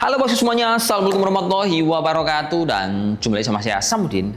Halo bosku semuanya, assalamualaikum warahmatullahi wabarakatuh. Dan jumpa lagi sama saya Samudin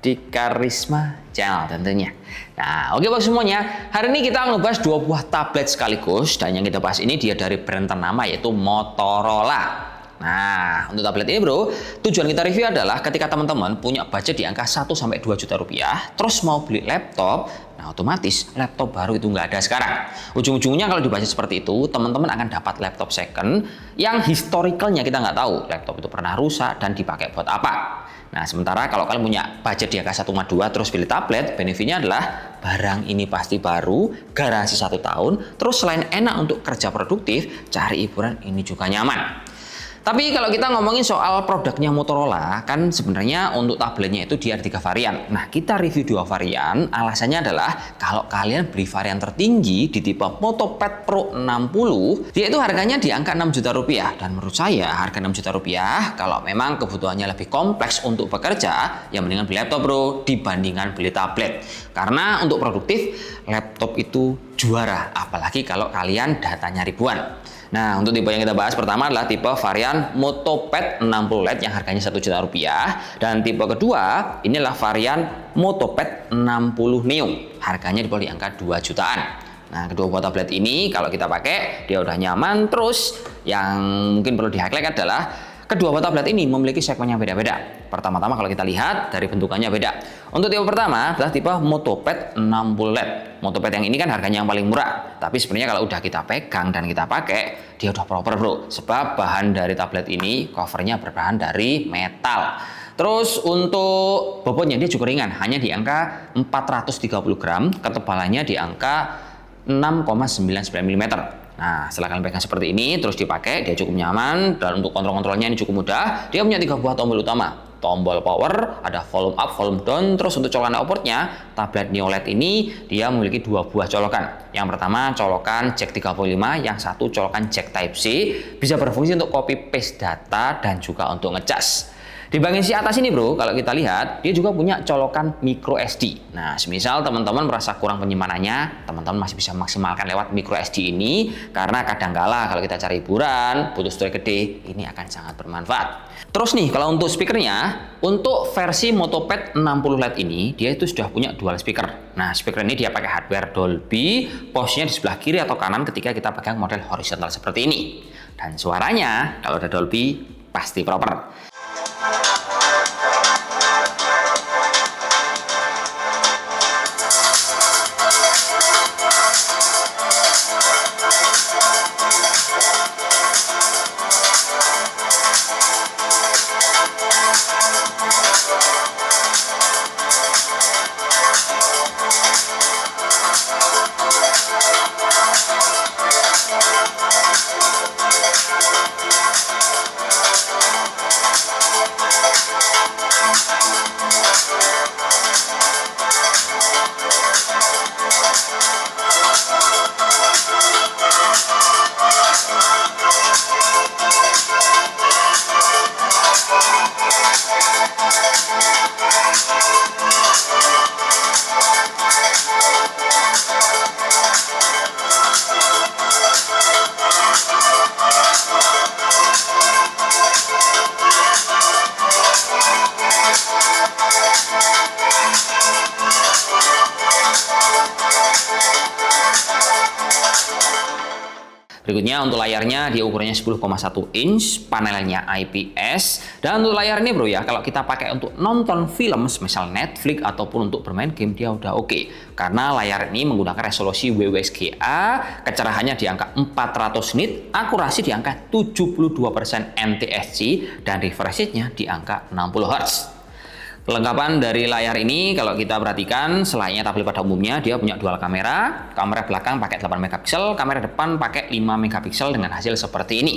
di Karisma Channel tentunya. Nah oke bosku semuanya, hari ini kita akan ngebahas dua buah tablet sekaligus. Dan yang kita bahas ini dia dari brand ternama yaitu Motorola. Nah untuk tablet ini bro, tujuan kita review adalah ketika teman-teman punya budget di angka 1-2 juta rupiah, terus mau beli laptop, nah otomatis laptop baru itu nggak ada sekarang. Ujung-ujungnya kalau dibaca seperti itu, teman-teman akan dapat laptop second yang historicalnya kita nggak tahu laptop itu pernah rusak dan dipakai buat apa. Nah sementara kalau kalian punya budget di angka 1,2 terus pilih tablet, benefitnya adalah barang ini pasti baru, garansi 1 tahun, terus selain enak untuk kerja produktif, cari hiburan ini juga nyaman. Tapi kalau kita ngomongin soal produknya Motorola, kan sebenarnya untuk tabletnya itu dia ada 3 varian. Nah, kita review 2 varian, alasannya adalah kalau kalian beli varian tertinggi di tipe MotoPad Pro 60, dia itu harganya di angka 6 juta rupiah. Dan menurut saya harga 6 juta rupiah, kalau memang kebutuhannya lebih kompleks untuk bekerja, ya mendingan beli laptop bro, dibandingkan beli tablet. Karena untuk produktif, laptop itu juara, apalagi kalau kalian datanya ribuan. Nah, untuk tipe yang kita bahas pertama adalah tipe varian MotoPad 60 LED yang harganya 1 juta rupiah. Dan tipe kedua, inilah varian MotoPad 60 Neo. Harganya di bawah di angka 2 jutaan. Nah, kedua buah tablet ini kalau kita pakai, dia udah nyaman. Terus, yang mungkin perlu di-highlight adalah kedua buah tablet ini memiliki segmen yang beda-beda. Pertama-tama kalau kita lihat dari bentukannya beda. Untuk tipe pertama adalah tipe MotoPad 60 LED. MotoPad yang ini kan harganya yang paling murah. Tapi sebenarnya kalau udah kita pegang dan kita pakai, dia udah proper bro. Sebab bahan dari tablet ini covernya berbahan dari metal. Terus untuk bobotnya dia cukup ringan, hanya di angka 430 gram, ketebalannya di angka 6,99 mm. Nah, setelah kalian pegang seperti ini, terus dipakai, dia cukup nyaman. Dan untuk kontrol-kontrolnya ini cukup mudah. Dia punya 3 buah tombol utama. Tombol power, ada volume up, volume down. Terus untuk colokan outputnya, tablet Neo LED ini dia memiliki 2 buah colokan. Yang pertama colokan jack 35, yang satu colokan jack Type C. Bisa berfungsi untuk copy paste data dan juga untuk ngecas. Di bagian si atas ini bro, kalau kita lihat, dia juga punya colokan micro SD. Nah, semisal teman-teman merasa kurang penyimpanannya, teman-teman masih bisa maksimalkan lewat micro SD ini, karena kadangkala kalau kita cari hiburan, butuh storage gede, ini akan sangat bermanfaat. Terus nih, kalau untuk speakernya, untuk versi MotoPad 60 LED ini, dia itu sudah punya dual speaker. Nah, speaker ini dia pakai hardware Dolby, posisinya di sebelah kiri atau kanan ketika kita pegang model horizontal seperti ini. Dan suaranya, kalau ada Dolby, pasti proper. Berikutnya untuk layarnya dia ukurannya 10,1 inch, panelnya IPS. Dan untuk layar ini bro ya, kalau kita pakai untuk nonton film, misal Netflix ataupun untuk bermain game, dia udah oke. Karena layar ini menggunakan resolusi WWSGA, kecerahannya di angka 400 nit, akurasi di angka 72% NTSC, dan refresh rate-nya di angka 60 Hz. Kelengkapan dari layar ini kalau kita perhatikan selainnya tablet pada umumnya dia punya dual kamera. Kamera belakang pakai 8 megapiksel, kamera depan pakai 5 megapiksel dengan hasil seperti ini.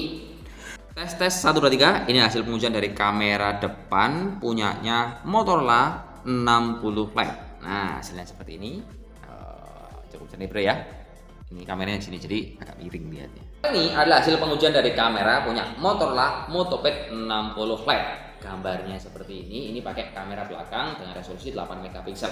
Tes 1 2 3, ini hasil pengujian dari kamera depan punyanya Motorola 60 Lite. Nah, hasilnya seperti ini. Cukup jernih bro ya. Ini kameranya di sini jadi agak miring lihatnya. Ini adalah hasil pengujian dari kamera punya Motorola MotoPad 60 Lite. gambarnya seperti ini pakai kamera belakang dengan resolusi 8 megapiksel.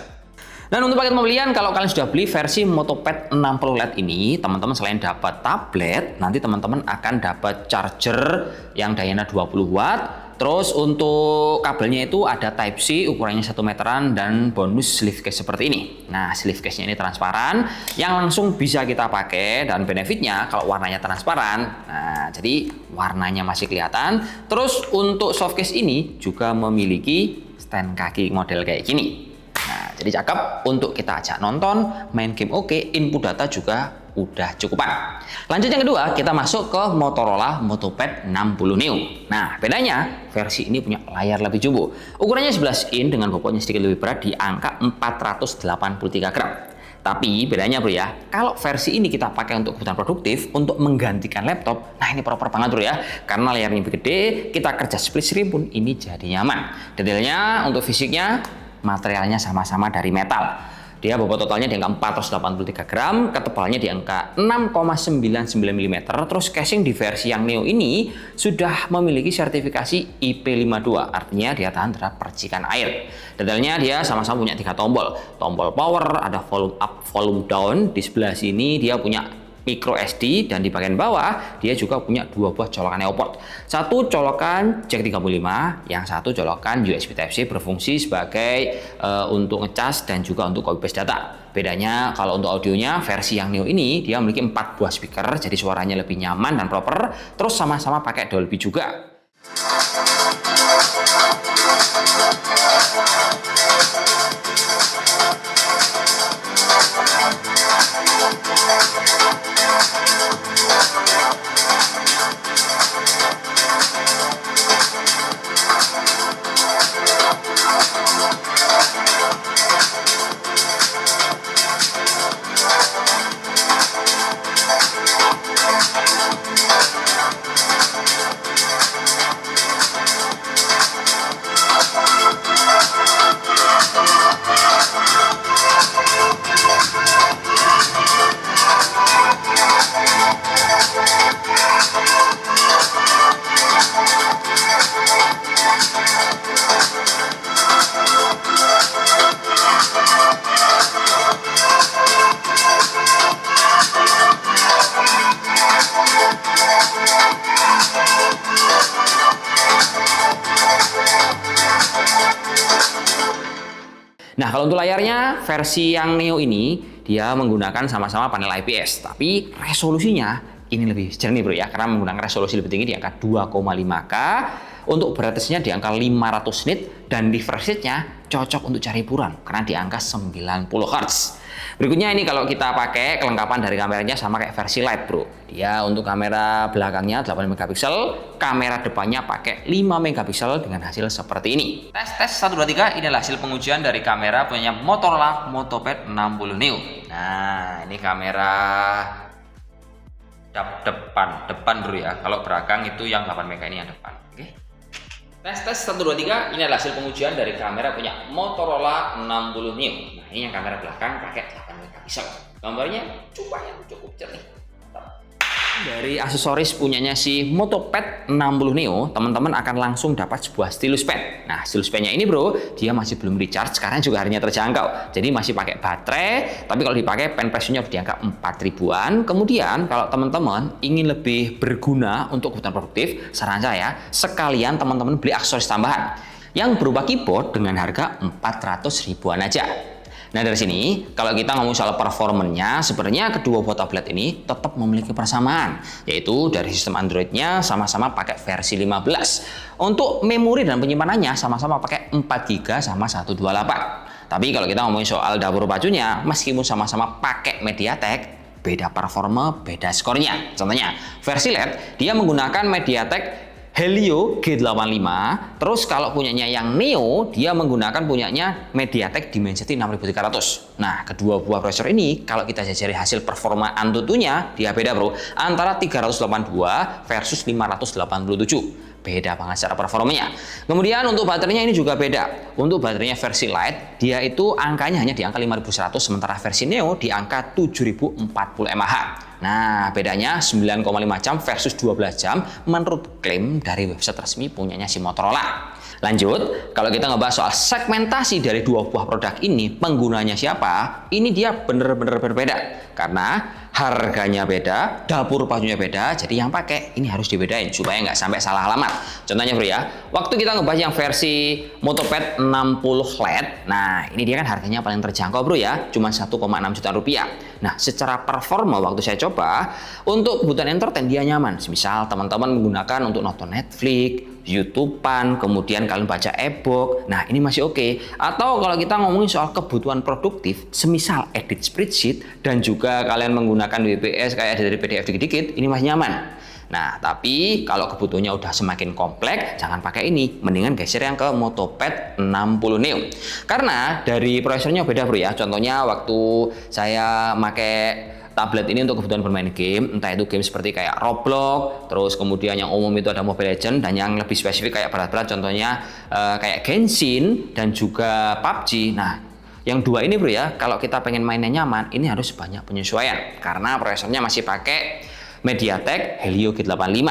Dan untuk paket pembelian, kalau kalian sudah beli versi Motopad 60 LED ini, teman-teman selain dapat tablet, nanti teman-teman akan dapat charger yang dayanya 20 watt. Terus untuk kabelnya itu ada Type-C ukurannya 1 meteran dan bonus sleeve case seperti ini. Nah, sleeve case-nya ini transparan yang langsung bisa kita pakai, dan benefitnya kalau warnanya transparan, nah jadi warnanya masih kelihatan. Terus untuk soft case ini juga memiliki stand kaki model kayak gini. Nah, jadi cakep untuk kita ajak nonton, main game oke, input data juga udah cukupan. Lanjut yang kedua, kita masuk ke Motorola Motopad 60 Neo. Nah, bedanya versi ini punya layar lebih jumbo. Ukurannya 11 in dengan bobotnya sedikit lebih berat di angka 483 gram. Tapi bedanya bro ya, kalau versi ini kita pakai untuk kebutuhan produktif, untuk menggantikan laptop, nah ini proper banget bro ya. Karena layarnya lebih gede, kita kerja split screen pun ini jadi nyaman. Detailnya untuk fisiknya, materialnya sama-sama dari metal. Dia bobot totalnya di angka 483 gram, ketebalannya di angka 6,99 mm. Terus casing di versi yang Neo ini sudah memiliki sertifikasi IP52, artinya dia tahan terhadap percikan air. Detailnya dia sama-sama punya 3 tombol. Tombol power, ada volume up, volume down. Di sebelah sini dia punya micro SD, dan di bagian bawah dia juga punya 2 buah colokan neo port. Satu colokan jack 35, yang satu colokan USB Type-C berfungsi sebagai untuk ngecas dan juga untuk copy paste data. Bedanya kalau untuk audionya versi yang Neo ini dia memiliki 4 buah speaker, jadi suaranya lebih nyaman dan proper. Terus sama-sama pakai Dolby juga. Nah, kalau untuk layarnya, versi yang Neo ini dia menggunakan sama-sama panel IPS, tapi resolusinya ini lebih jernih bro ya, karena menggunakan resolusi lebih tinggi di angka 2,5K, untuk brightness-nya di angka 500 nit, dan refresh rate-nya cocok untuk cari hiburan karena di angka 90 Hz. Berikutnya ini kalau kita pakai kelengkapan dari kameranya sama kayak versi Lite bro. Dia untuk kamera belakangnya 8 megapiksel, kamera depannya pakai 5 megapiksel dengan hasil seperti ini. Tes 1 2 3, ini adalah hasil pengujian dari kamera punya Motorola Motopad 60 Neo. Nah, ini kamera depan bro ya. Kalau belakang itu yang 8 mega, ini yang depan. Oke. Tes 1 2 3, ini adalah hasil pengujian dari kamera punya Motorola 60 Neo. Nah, ini yang kamera belakang pakai 8 megapiksel. Gambarnya cukup jernih. Dari aksesoris punyanya si Motopad 60 Neo, teman-teman akan langsung dapat sebuah stylus pen. Nah, stylus pennya ini bro, dia masih belum recharge karena juga harganya terjangkau. Jadi masih pakai baterai, tapi kalau dipakai pen pressure-nya di angka 4 ribuan. Kemudian kalau teman-teman ingin lebih berguna untuk kebutuhan produktif, saran saya sekalian teman-teman beli aksesoris tambahan yang berupa keyboard dengan harga 400 ribuan aja. Nah, dari sini kalau kita ngomong soal performanya, sebenarnya kedua buah tablet ini tetap memiliki persamaan, yaitu dari sistem Android-nya sama-sama pakai versi 15. Untuk memori dan penyimpanannya sama-sama pakai 4GB sama 128. Tapi kalau kita ngomongin soal dapur pacunya, meskipun sama-sama pakai MediaTek, beda performa, beda skornya. Contohnya, versi LED dia menggunakan MediaTek Helio G85, terus kalau punyanya yang Neo, dia menggunakan punyanya MediaTek Dimensity 6300. Nah, kedua buah prosesor ini, kalau kita jajari hasil performa Antutunya, dia beda bro, antara 382 versus 587. Beda banget secara performanya. Kemudian untuk baterainya ini juga beda. Untuk baterainya versi Lite, dia itu angkanya hanya di angka 5100, sementara versi Neo di angka 7040 mAh. Nah, bedanya 9,5 jam versus 12 jam menurut klaim dari website resmi punyanya si Motorola. Lanjut, kalau kita ngebahas soal segmentasi dari dua buah produk ini, penggunanya siapa, ini dia bener-bener berbeda. Karena harganya beda, dapur pajunya beda, jadi yang pakai ini harus dibedain supaya nggak sampai salah alamat. Contohnya bro ya, waktu kita ngebahas yang versi Motopad 60 LED, nah ini dia kan harganya paling terjangkau bro ya, cuma 1,6 juta rupiah. Nah secara performa waktu saya coba, untuk kebutuhan entertain dia nyaman. Misal teman-teman menggunakan untuk nonton Netflix, YouTube-an, kemudian kalian baca e-book, nah ini masih oke. Atau kalau kita ngomongin soal kebutuhan produktif, semisal edit spreadsheet dan juga kalian menggunakan WPS kayak dari PDF dikit-dikit, ini masih nyaman. Nah, tapi kalau kebutuhannya udah semakin kompleks, jangan pakai ini. Mendingan geser yang ke Motopad 60 Neo. Karena dari prosesornya beda bro ya. Contohnya waktu saya pakai tablet ini untuk kebutuhan bermain game, entah itu game seperti kayak Roblox, terus kemudian yang umum itu ada Mobile Legends, dan yang lebih spesifik kayak berat-berat contohnya kayak Genshin dan juga PUBG. Nah, yang dua ini bro ya, kalau kita pengen mainnya nyaman, ini harus banyak penyesuaian karena prosesornya masih pakai MediaTek Helio G85.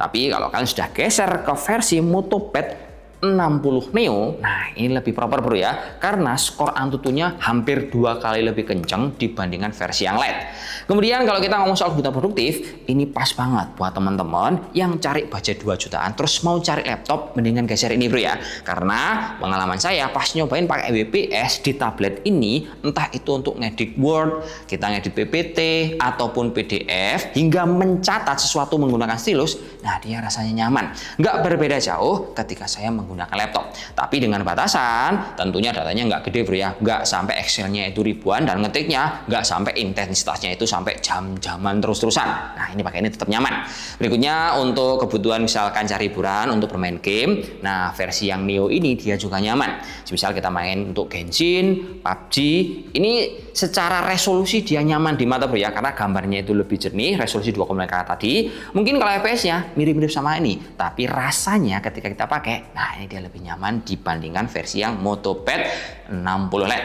Tapi kalau kalian sudah geser ke versi Motopad 60 Neo, nah ini lebih proper bro ya, karena skor Antutunya hampir 2 kali lebih kenceng dibandingkan versi yang lain. Kemudian kalau kita ngomong soal kebutuhan produktif, ini pas banget buat teman-teman yang cari budget 2 jutaan terus mau cari laptop, mendingan geser ini bro ya. Karena pengalaman saya pas nyobain pakai WPS di tablet ini, entah itu untuk ngedit Word, kita ngedit PPT ataupun PDF, hingga mencatat sesuatu menggunakan stylus, nah dia rasanya nyaman. Nggak berbeda jauh ketika saya menggunakan laptop, tapi dengan batasan tentunya datanya nggak gede bro ya, nggak sampai Excelnya itu ribuan dan ngetiknya nggak sampai intensitasnya itu sampai jam-jaman terus-terusan. Nah ini pakai ini tetap nyaman. Berikutnya untuk kebutuhan misalkan cari hiburan untuk bermain game, nah versi yang Neo ini dia juga nyaman. Misal kita main untuk Genshin, PUBG, ini secara resolusi dia nyaman di mata bro ya, karena gambarnya itu lebih jernih, resolusi 2,5K tadi. Mungkin kalau FPS-nya mirip-mirip sama ini, tapi rasanya ketika kita pakai, nah ini dia lebih nyaman dibandingkan versi yang Motopad 60 LED.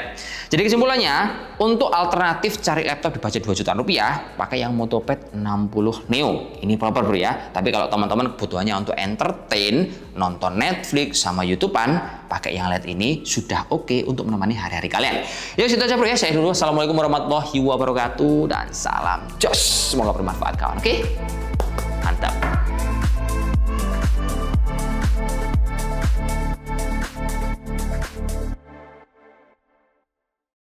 Jadi kesimpulannya, untuk alternatif cari laptop di budget 2 jutaan rupiah, pakai yang Motopad 60 Neo. Ini proper bro ya. Tapi kalau teman-teman kebutuhannya untuk entertain, nonton Netflix sama YouTube-an, pakai yang LED ini sudah oke untuk menemani hari-hari kalian. Ya situ aja bro ya. Saya dulu. Assalamualaikum warahmatullahi wabarakatuh dan salam jos. Semoga bermanfaat kawan. Oke.